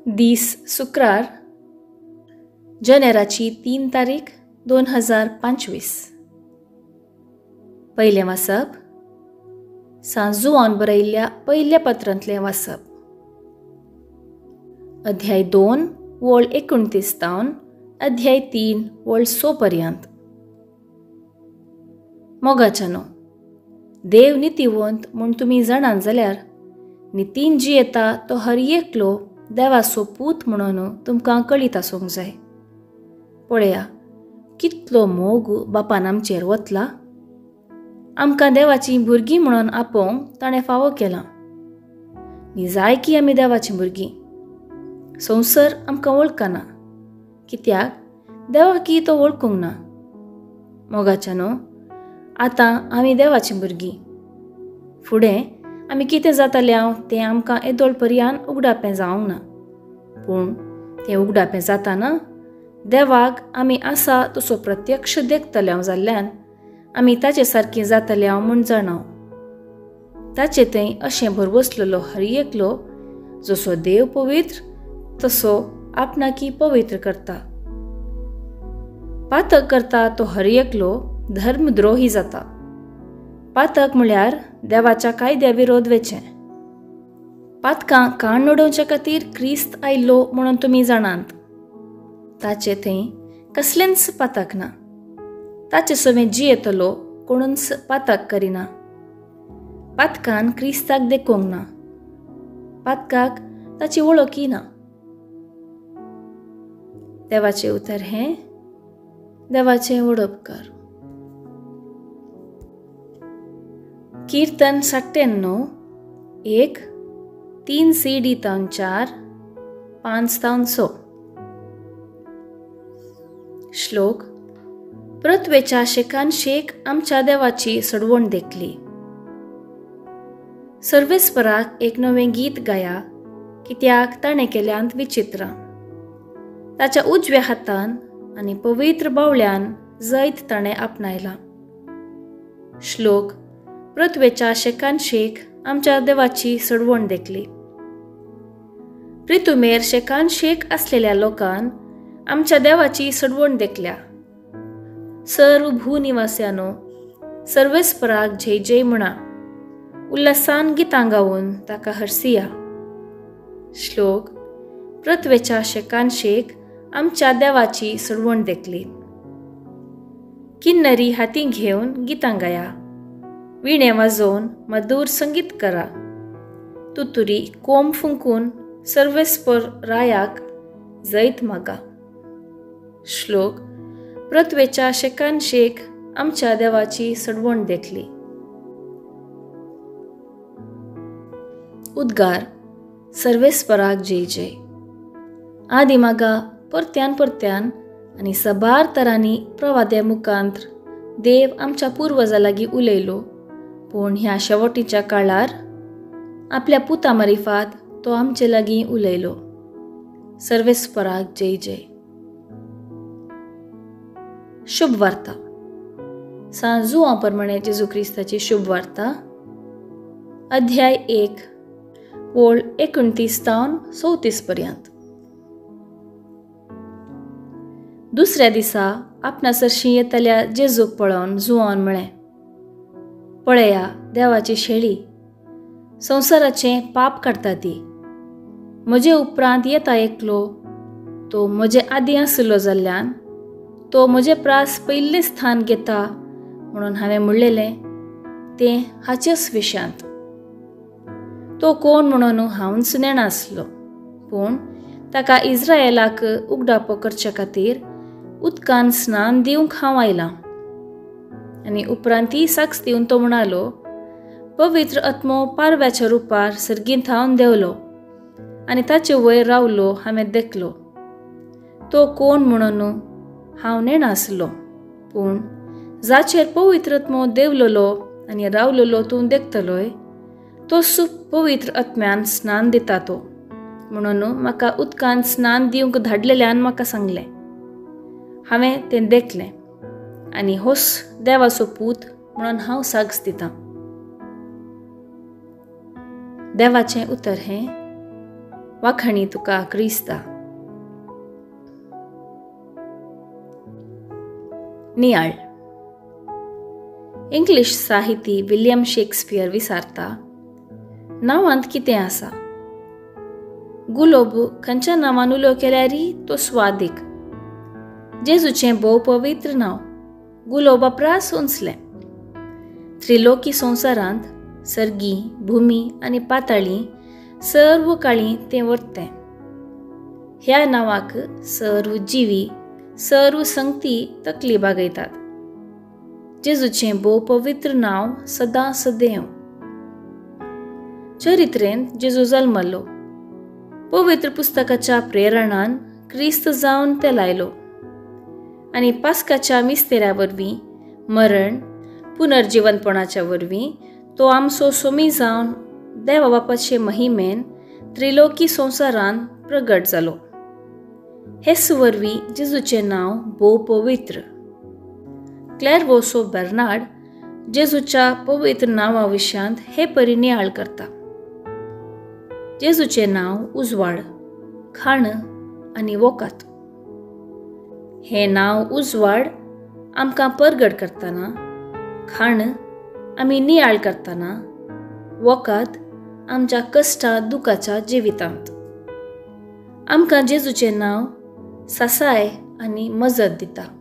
दीस शुक्रार जानेराची 3 तारीख 2025. पहिले वाचप सांजुआन बरयल्ल्या पयल्या पत्रांतलें वाचप. अध्याय 2 वळ 29 तावन अध्याय 3 वळ 6 पर्यंत. मोगाच्यानो, देव नितिवंत म्हूण तुमी जाणात जाल्यार नितीन जी येता तो हर एकलो देवाचो पूत म्हणून तुमकां कळीत आसूंक जाय. पळया, कितलो मोग बापान आमचेर वतला. आमकां देवाचीं भुरगीं म्हणून आपोवंक ताणें फावो केलां. जाय की आमी देवाचीं भुरगीं. संवसार आमकां वळखना, कित्याक देवाकी तो वळखूंक ना. मोगाच्यानो, आतां आमी देवाचीं भुरगीं. फुडें आमी कितें जातलें तें आमकां येदोळ पर्यान उगडापें जावंक ना. पूण तें उगडापें जाताना देवाक आमी आसा तसो प्रत्यक्ष देखतले जाल्ल्यान आमी ताचे सारकीं जातले म्हूण जाणाव. ताचे थंय अशें भरबसलेलो हर एकलो जसो देव पवित्र तसो आपणाकी पवित्र करता. पातक करता तो हर एकलो धर्मद्रोही जाता. पातक म्हळ्यार देवाच्या कायद्या विरोध वेचें. पातकां काण उडोवचे खातीर क्रिस्त आयिल्लो म्हणून तुमी जाणात. ताचे थंय कसलेंच पातक ना. ताचे सोबें जी येतलो कोणूच पातक करिना. पातकान क्रिस्ताक देखूंक ना. पातकाक ताची वळखी ना. देवाचें उतर हें देवाचें वडपकार. कीर्तन 97 1 3 CD तावन 4 5 तावन 6. श्लोक. पृथ्वेच्या शेकानशेक आमच्या देवाची सडवण देखली. सर्वेस्पराक एक नवें गीत गाया, कित्याक ताणें केल्यांत विचित्रां. ताच्या उजव्या हातान आनी पवित्र बावळ्यान जैत ताणें आपणायला. श्लोक. पृथ्वेच्या शेकानशेक आमच्या देवाची सडवण देखली. पृथ्वीमेर शेकानशेक असलेल्या लोकान आमच्या देवाची सडवण देखल्या. सर्व भूनिवास्यानो, सर्वेस्पराक जय जय म्हणा. उल्हासान गितां गावून ताका हरसिया. श्लोक. पृथ्वेच्या शेकानशेक आमच्या देवाची सडवण देखली. किन्नरी हाती घेवन गितां गाया. विणे वाजोवन मधुर संगीत करा. तुतुरी कोंब फुंकून सर्वेस्पर रायाक जैत मागा. श्लोक. पृथ्वेच्या शेकानशेक आमच्या देवाची सडवण देखली. उद्गार. सर्वेस्पराक जय जय. आदी मागा परत्यान परत्यान आनी सबार तरांनी प्रवाद्या मुखांत देव आमच्या पुर्वजां लागीं उलयलो. पूण ह्या शेवटीच्या काळार आपल्या पुता मारिफात तो आमचे लागीं उलयलो. सर्वेस्पराक जय जय. शुभ वार्ता. सांजुआ प्रमाणे जेजू क्रिस्ताची शुभ वार्ता. अध्याय 1 वळ 29 तावन 34 पर्यंत. दुसऱ्या दिसा आपणासरशीं येतल्या जेजूक पळोवन जुआन म्हळें, पळया देवाची शेळी, संवसाराचें पाप काडटा ती. म्हजे उपरांत येता एकलो, तो म्हजे आदीं आसलो जाल्ल्यान तो म्हजे प्रास पयल्लें स्थान घेता म्हणून हांवें म्हणलेलें तें हाचेच विशयांत. तो कोण म्हणून हांवूच नेणासलो, पूण ताका इस्रायेलाक उगडापो करचे खातीर उदकान स्नान दिवंक हांव आयलां. आनी उपरांत ती साक्ष दिवन तो म्हणालो, पवित्र आत्मो पारव्याच्या रुपार सर्गींत थावन देवलो आनी ताचे वयर रावलो हांवें देखलो. तो कोण म्हणून हांव नेणासलो, पूण जाचेर पवित्र आत्मो देवलेलो आनी रावलेलो तूं देखतलोय, तो पवित्र आत्म्यान स्नान दिता तो. म्हणून म्हाका उदकान स्नान दिवंक धाडलेल्यान म्हाका सांगलें. हांवें तें देखलें आनी होस देवाचो पूत म्हणून हांव साक्ष दितां. देवाचें उतर हें वाखाणी तुका क्रिस्ता. नियाळ. इंग्लिश साहिती विलियम शेक्सपियर विचारता, नांवांत कितें आसा? गुलाब खंयच्या नांवान उलो केल्यारी तो स्वादीक. जेजूचें भोव पवित्र नांव गुलाबा प्रास उंचलें. त्रिलोकी संवसारांत सर्गी, भुमी आनी पाताळी सर्व काळी तें वर्तें. ह्या नांवाक सर्व जिवी, सर्व संगती तकली बागयतात. जेजूचें भोव पवित्र नांव सदां सदैव. चरित्रेंत जेजू जल्मलो. पवित्र पुस्तकाच्या प्रेरणान क्रिस्त जावन ते लायलो आनी पास्काच्या मिस्तेऱ्या वरवीं, मरण, पुनर्जिवनपणाच्या वरवीं तो आमचो सोमी जावन देवा बापाचे महिमेन त्रिलोकी संवसारांत प्रगट जालो. हेच वरवीं जेजूचें नांव भोव पवित्र. क्लेरवोसो बेर्नार्ड जेजूच्या पवित्र नांवा विशयांत हे परी नियाळ करता. जेजूचें नांव उजवाड, खाण आनी वोकात. हें नांव उजवाड आमकां परगट करतना, खाण आमी नियाळ करतना, वोकात आमच्या कश्टा दुखाच्या जिवितांत. आमकां जेजूचें नांव सासाय आनी मजत दिता.